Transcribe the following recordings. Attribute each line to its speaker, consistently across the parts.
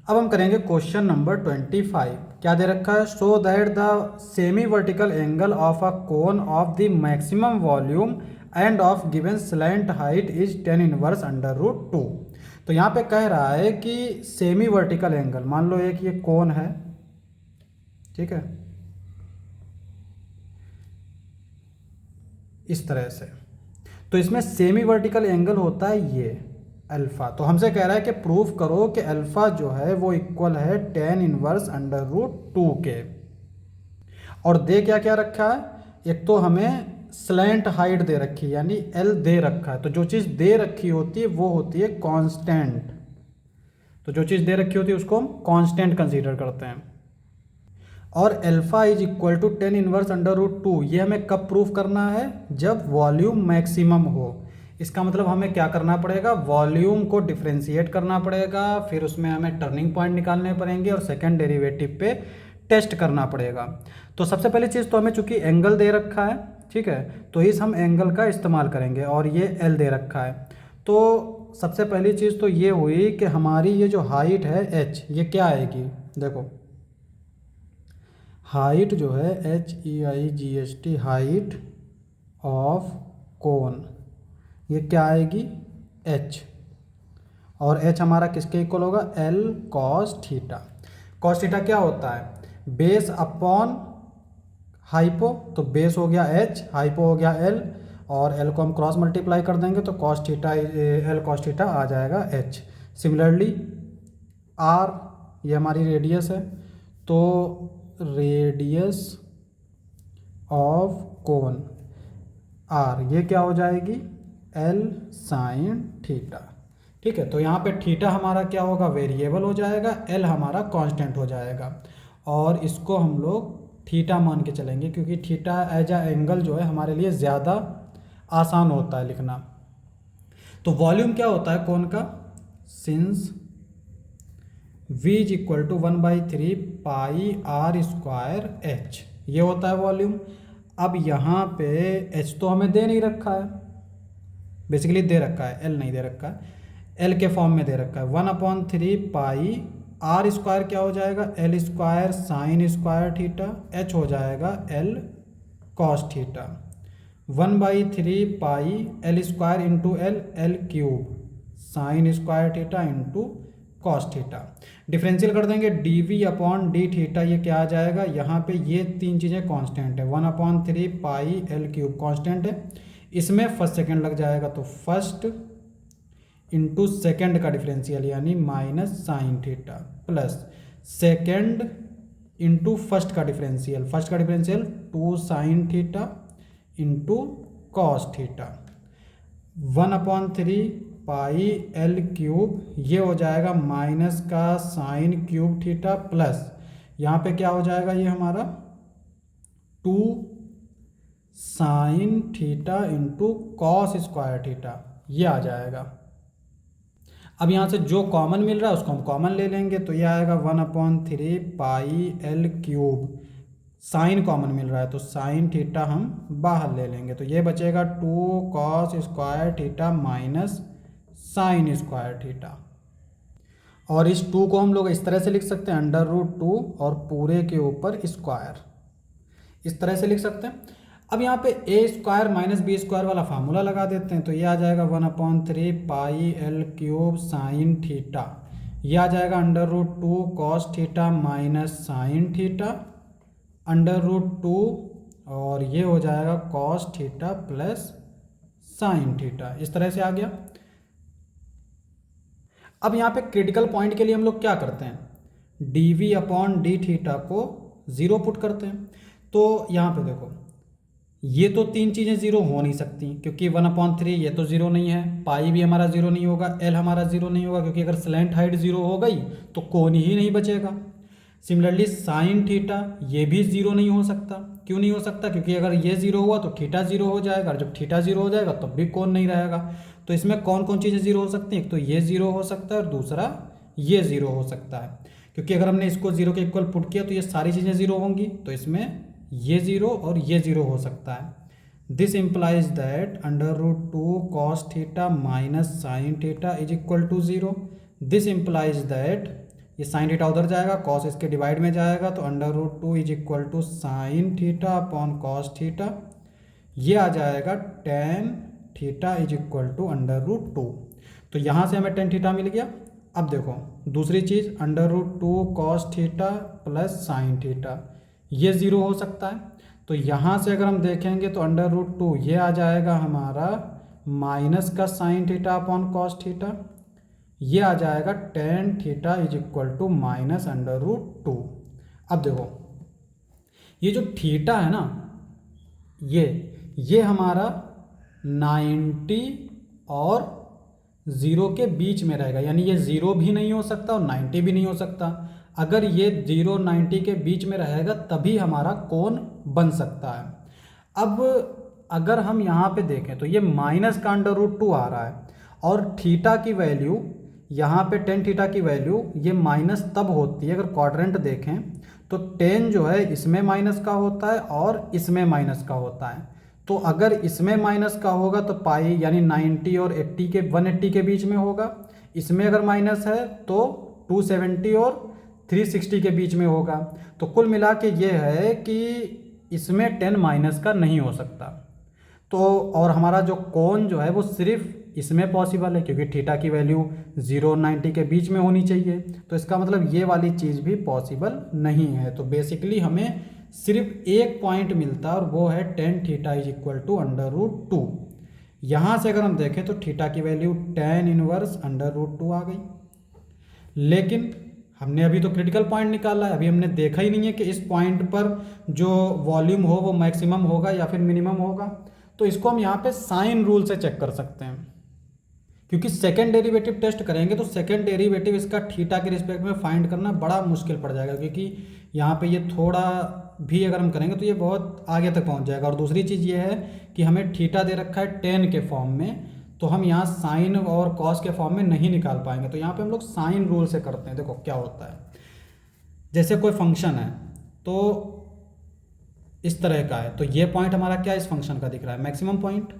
Speaker 1: अब हम करेंगे क्वेश्चन नंबर 25। क्या दे रखा है? Show that the semi vertical angle of a cone of the maximum volume and of given slant height is tan inverse under root two. तो यहाँ पे कह रहा है कि सेमी वर्टिकल एंगल, मान लो एक ये कोन है, ठीक है, इस तरह से। तो इसमें सेमी वर्टिकल एंगल होता है ये अल्फा। तो हमसे कह रहा है कि प्रूफ करो कि अल्फा जो है वो इक्वल है tan inverse under root two के। और दे क्या क्या रखा है? एक तो हमें स्लैंट हाइट दे रखी है, यानी एल दे रखा है। तो जो चीज़ दे रखी होती है वो होती है कांस्टेंट। तो जो चीज़ दे रखी होती है उसको हम कांस्टेंट कंसीडर करते हैं। और alpha is equal to tan inverse under root two, ये हमें कब प्रूफ करना है? जब वॉल्यूम मैक्सिमम हो। इसका मतलब हमें क्या करना पड़ेगा? वॉल्यूम को डिफ्रेंशिएट करना पड़ेगा, फिर उसमें हमें टर्निंग पॉइंट निकालने पड़ेंगे और सेकंड डेरिवेटिव पे टेस्ट करना पड़ेगा। तो सबसे पहली चीज़ तो हमें चूंकि एंगल दे रखा है, ठीक है, तो इस हम एंगल का इस्तेमाल करेंगे और ये एल दे रखा है। तो सबसे पहली चीज़ तो ये हुई कि हमारी ये जो हाइट है एच, ये क्या आएगी? देखो हाइट जो है HEIGHT, हाइट ऑफ कोन, ये क्या आएगी? h। और h हमारा किसके इक्वल होगा? L cos theta. cos theta क्या होता है? Base upon hypo. तो बेस हो गया h, हाइपो हो गया l, और l को हम क्रॉस मल्टीप्लाई कर देंगे तो cos theta L cos theta आ जाएगा h। सिमिलरली r, ये हमारी रेडियस है, तो रेडियस ऑफ कोन आर, ये क्या हो जाएगी? L sine theta. ठीक है, तो यहाँ पे थीटा हमारा क्या होगा? वेरिएबल हो जाएगा, एल हमारा कांस्टेंट हो जाएगा। और इसको हम लोग थीटा मान के चलेंगे क्योंकि थीटा एज अ एंगल जो है हमारे लिए ज़्यादा आसान होता है लिखना। तो वॉल्यूम क्या होता है कोन का? Since V is equal to 1/3 pi r square h, ये होता है वॉल्यूम। अब यहाँ पे h तो हमें दे नहीं रखा है, बेसिकली दे रखा है, l नहीं दे रखा है, l के फॉर्म में दे रखा है। 1/3 पाई आर स्क्वायर क्या हो जाएगा? L square sine square theta, h हो जाएगा l cos theta. 1/3 pi L square into L cube sine square theta into cos theta. Differential कर देंगे dv अपॉन डी थीटा, ये क्या आ जाएगा? यहाँ पे ये तीन चीज़ें कांस्टेंट है। 1/3 पाई एल क्यूब कांस्टेंट है, इसमें फर्स्ट सेकंड लग जाएगा, तो फर्स्ट इंटू सेकेंड का डिफरेंशियल यानी minus sine theta, plus second into first का डिफरेंशियल, फर्स्ट का differential 2 sine theta into cos theta. 1/3 pi L cube, ये हो जाएगा माइनस का साइन क्यूब थीटा, प्लस यहाँ पे क्या हो जाएगा? ये हमारा 2 sine theta into cos square theta, ये आ जाएगा। अब यहाँ से जो कॉमन मिल रहा है उसको हम कॉमन ले लेंगे, तो ये आएगा 1/3 pi L cube, sine common मिल रहा है तो साइन थीटा हम बाहर ले लेंगे, तो ये बचेगा 2 cos square theta minus sine square theta. और इस 2 को हम लोग इस तरह से लिख सकते हैं अंडर रूट 2 और पूरे के ऊपर स्क्वायर, इस तरह से लिख सकते हैं। अब यहाँ पे a square minus b square वाला फार्मूला लगा देते हैं, तो ये आ जाएगा 1/3 pi L cube sin theta, ये आ जाएगा under root 2 cos theta minus sign theta under root 2, और ये हो जाएगा cos theta plus sign theta, इस तरह से आ गया। अब यहाँ पे क्रिटिकल पॉइंट के लिए हम लोग क्या करते हैं? dv अपॉन डी थीटा को 0 पुट करते हैं। तो यहाँ पे देखो ये तो तीन चीज़ें 0 हो नहीं सकती क्योंकि 1/3 ये तो 0 नहीं है, पाई भी हमारा 0 नहीं होगा, l हमारा 0 नहीं होगा क्योंकि अगर स्लैंट हाइट 0 हो गई तो कोन ही नहीं बचेगा। सिमिलरली साइन थीटा ये भी 0 नहीं हो सकता। क्यों नहीं हो सकता? क्योंकि अगर ये 0 हुआ तो थीटा 0 हो जाएगा, और जब थीटा 0 हो जाएगा तब भी कोन नहीं रहेगा। तो इसमें कौन कौन चीज़ें 0 हो सकती हैं? एक तो ये 0 हो सकता है और दूसरा ये 0 हो सकता है, क्योंकि अगर हमने इसको 0 के इक्वल पुट किया तो ये सारी चीज़ें 0 होंगी, तो इसमें ये 0 और ये 0 हो सकता है। This implies that under root 2 cos theta minus sign theta is equal to 0। This implies that ये साइन थीटा उधर जाएगा, कॉस इसके डिवाइड में जाएगा, तो √2 is equal to sin theta upon cos theta. ये आ जाएगा tan theta is equal to √2। तो यहाँ से हमें टेन थीटा मिल गया। अब देखो दूसरी चीज़, √2 cos theta plus sign theta, ये ज़ीरो हो सकता है। तो यहाँ से अगर हम देखेंगे तो √2 ये आ जाएगा हमारा माइनस का sin theta upon cos theta, ये आ जाएगा tan theta is equal to minus √2। अब देखो ये जो थीटा है ना, ये हमारा 90 और 0 के बीच में रहेगा, यानी ये 0 भी नहीं हो सकता और 90 भी नहीं हो सकता। अगर ये 0 90 के बीच में रहेगा तभी हमारा कोण बन सकता है। अब अगर हम यहाँ पे देखें तो ये माइनस का √2 आ रहा है और थीटा की वैल्यू यहाँ पे टेन थीटा की वैल्यू ये माइनस तब होती है, अगर क्वाड्रेंट देखें तो टेन जो है इसमें माइनस का होता है और इसमें माइनस का होता है। तो अगर इसमें माइनस का होगा तो पाई यानी 90 और 80 के 180 के बीच में होगा, इसमें अगर माइनस है तो 270 और 360 के बीच में होगा। तो कुल मिला के ये है कि इसमें 10 माइनस का नहीं हो सकता। तो और हमारा जो कोण जो है वो सिर्फ इसमें पॉसिबल है क्योंकि थीटा की वैल्यू 0 और 90 के बीच में होनी चाहिए। तो इसका मतलब ये वाली चीज़ भी पॉसिबल नहीं है। तो बेसिकली हमें सिर्फ एक पॉइंट मिलता है और वो है tan theta is equal to √2। यहाँ से अगर हम देखें तो थीटा की वैल्यू टेन इनवर्स √2 आ गई। लेकिन हमने अभी तो क्रिटिकल पॉइंट निकाला है, अभी हमने देखा ही नहीं है कि इस पॉइंट पर जो वॉल्यूम हो वो मैक्सिमम होगा या फिर मिनिमम होगा। तो इसको हम यहाँ पे साइन रूल से चेक कर सकते हैं, क्योंकि सेकेंड डेरिवेटिव टेस्ट करेंगे तो सेकेंड डेरिवेटिव इसका थीटा के रिस्पेक्ट में फाइंड करना बड़ा मुश्किल पड़ जाएगा, क्योंकि यहाँ पे ये थोड़ा भी अगर हम करेंगे तो ये बहुत आगे तक पहुँच जाएगा। और दूसरी चीज़ ये है कि हमें थीटा दे रखा है टेन के फॉर्म में, तो हम यहाँ साइन और कॉस के फॉर्म में नहीं निकाल पाएंगे। तो यहाँ पे हम लोग साइन रूल से करते हैं। देखो क्या होता है, जैसे कोई फंक्शन है तो इस तरह का है, तो ये पॉइंट हमारा क्या इस फंक्शन का दिख रहा है, मैक्सिमम पॉइंट,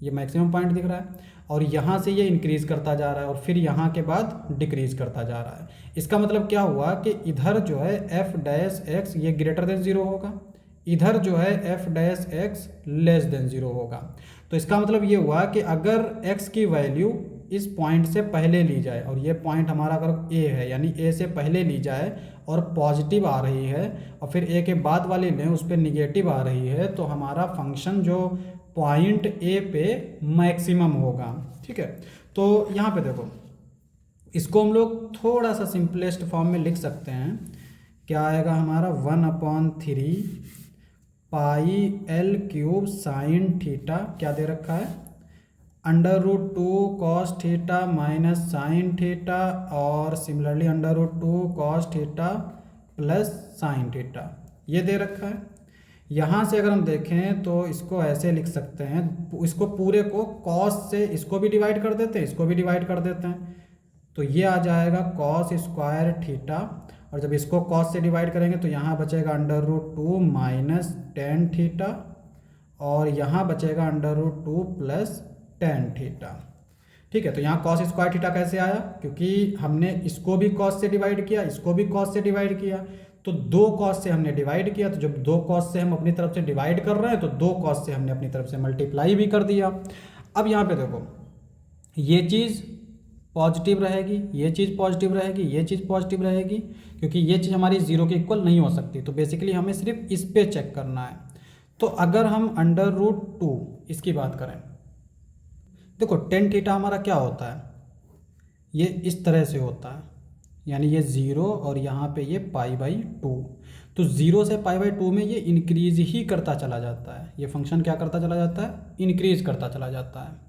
Speaker 1: ये मैक्सिमम पॉइंट दिख रहा है और यहाँ से ये इंक्रीज करता जा रहा है और फिर यहाँ के बाद डिक्रीज करता जा रहा है। इसका मतलब क्या हुआ कि इधर जो है f' ये ग्रेटर देन 0 होगा, इधर जो है f' लेस देन 0 होगा। तो इसका मतलब ये हुआ कि अगर x की वैल्यू इस पॉइंट से पहले ली जाए और ये पॉइंट हमारा अगर a है यानी a से पहले ली जाए और पॉजिटिव आ रही है और फिर a के बाद वाली लें उस पर निगेटिव आ रही है, तो हमारा फंक्शन जो पॉइंट a पे मैक्सिमम होगा। ठीक है, तो यहाँ पे देखो इसको हम लोग थोड़ा सा सिंपलेस्ट फॉर्म में लिख सकते हैं। क्या आएगा हमारा 1/3 πl³ साइन थीटा, क्या दे रखा है √2 cos theta minus sign theta और similarly √2 cos theta plus sign theta, ये दे रखा है। यहाँ से अगर हम देखें तो इसको ऐसे लिख सकते हैं, इसको पूरे को कॉस से इसको भी डिवाइड कर देते हैं, इसको भी डिवाइड कर देते हैं, तो ये आ जाएगा कॉस स्क्वायर थीटा। और जब इसको कॉस से डिवाइड करेंगे तो यहाँ बचेगा √2 माइनस टेन थीटा और यहाँ बचेगा √2 प्लस टेन थीटा। ठीक है, तो यहाँ कॉस स्क्वायर थीटा कैसे आया, क्योंकि हमने इसको भी कॉस से डिवाइड किया, इसको भी कॉस से डिवाइड किया, तो दो कॉस से हमने डिवाइड किया। तो जब दो कॉस से हम अपनी तरफ से डिवाइड कर रहे हैं तो दो कॉस से हमने अपनी तरफ से मल्टीप्लाई भी कर दिया। अब यहाँ पे देखो ये चीज़ पॉजिटिव रहेगी, ये चीज़ पॉजिटिव रहेगी, ये चीज़ पॉजिटिव रहेगी, क्योंकि ये चीज़ हमारी 0 के इक्वल नहीं हो सकती। तो बेसिकली हमें सिर्फ इस पे चेक करना है। तो अगर हम √2 इसकी बात करें, देखो टेन थीटा हमारा क्या होता है, ये इस तरह से होता है, यानी ये 0 और यहाँ पे ये π/2। तो 0 से π/2 में ये इंक्रीज ही करता चला जाता है, ये फंक्शन क्या करता चला जाता है, इंक्रीज करता चला जाता है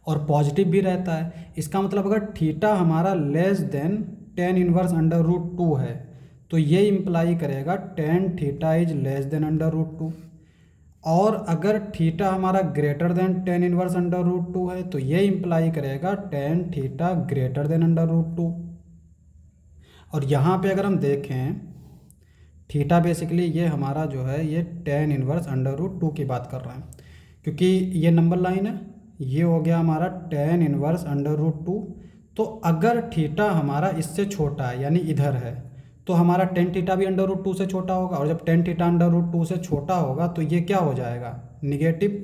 Speaker 1: और पॉजिटिव भी रहता है। इसका मतलब अगर थीटा हमारा लेस देन टेन इनवर्स √2 है तो ये इम्प्लाई करेगा ten theta is less than √2, और अगर थीटा हमारा ग्रेटर देन टेन इनवर्स √2 है तो ये इम्प्लाई करेगा टेन थीटा ग्रेटर देन √2। और यहाँ पे अगर हम देखें थीटा बेसिकली ये हमारा जो है ये टेन इनवर्स √2 की बात कर रहे हैं, क्योंकि ये नंबर लाइन है, ये हो गया हमारा टेन इनवर्स √2। तो अगर थीटा हमारा इससे छोटा है यानी इधर है, तो हमारा टेन थीटा भी अंडर रूट टू से छोटा होगा, और जब tan theta under root two से छोटा होगा तो ये क्या हो जाएगा, निगेटिव।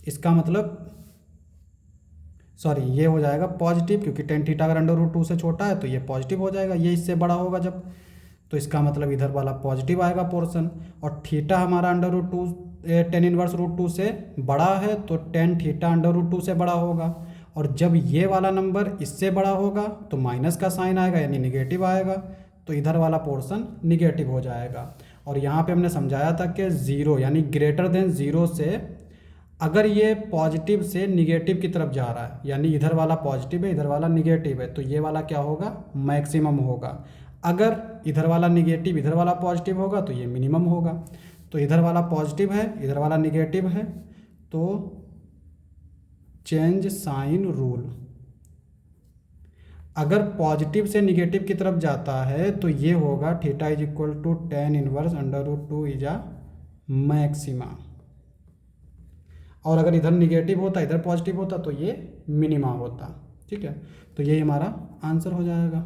Speaker 1: इसका मतलब सॉरी, ये हो जाएगा पॉजिटिव, क्योंकि टेन थीटा अगर अंडर रूट टू से छोटा है तो ये पॉजिटिव हो जाएगा, ये इससे बड़ा होगा जब, तो इसका मतलब इधर वाला पॉजिटिव आएगा पोर्शन। और थीटा हमारा under root two tan inverse root two से बड़ा है, तो tan theta under root two से बड़ा होगा। और जब ये वाला नंबर इससे बड़ा होगा तो माइनस का साइन आएगा यानी निगेटिव आएगा, तो इधर वाला पोर्शन निगेटिव हो जाएगा। और यहाँ पे हमने समझाया था कि ज़ीरो यानी ग्रेटर देन ज़ीरो से अगर ये पॉजिटिव से निगेटिव की तरफ जा रहा है, यानी इधर वाला पॉजिटिव है इधर वाला निगेटिव है, तो ये वाला क्या होगा, मैक्सिमम होगा। अगर इधर वाला निगेटिव इधर वाला पॉजिटिव होगा तो ये मिनिमम होगा। तो इधर वाला पॉजिटिव है इधर वाला निगेटिव है, तो चेंज साइन रूल। अगर पॉजिटिव से निगेटिव की तरफ जाता है तो ये होगा theta is equal to tan inverse under root two is a maxima. और अगर इधर निगेटिव होता इधर पॉजिटिव होता तो ये मिनिमा होता। ठीक है, तो यही हमारा आंसर हो जाएगा।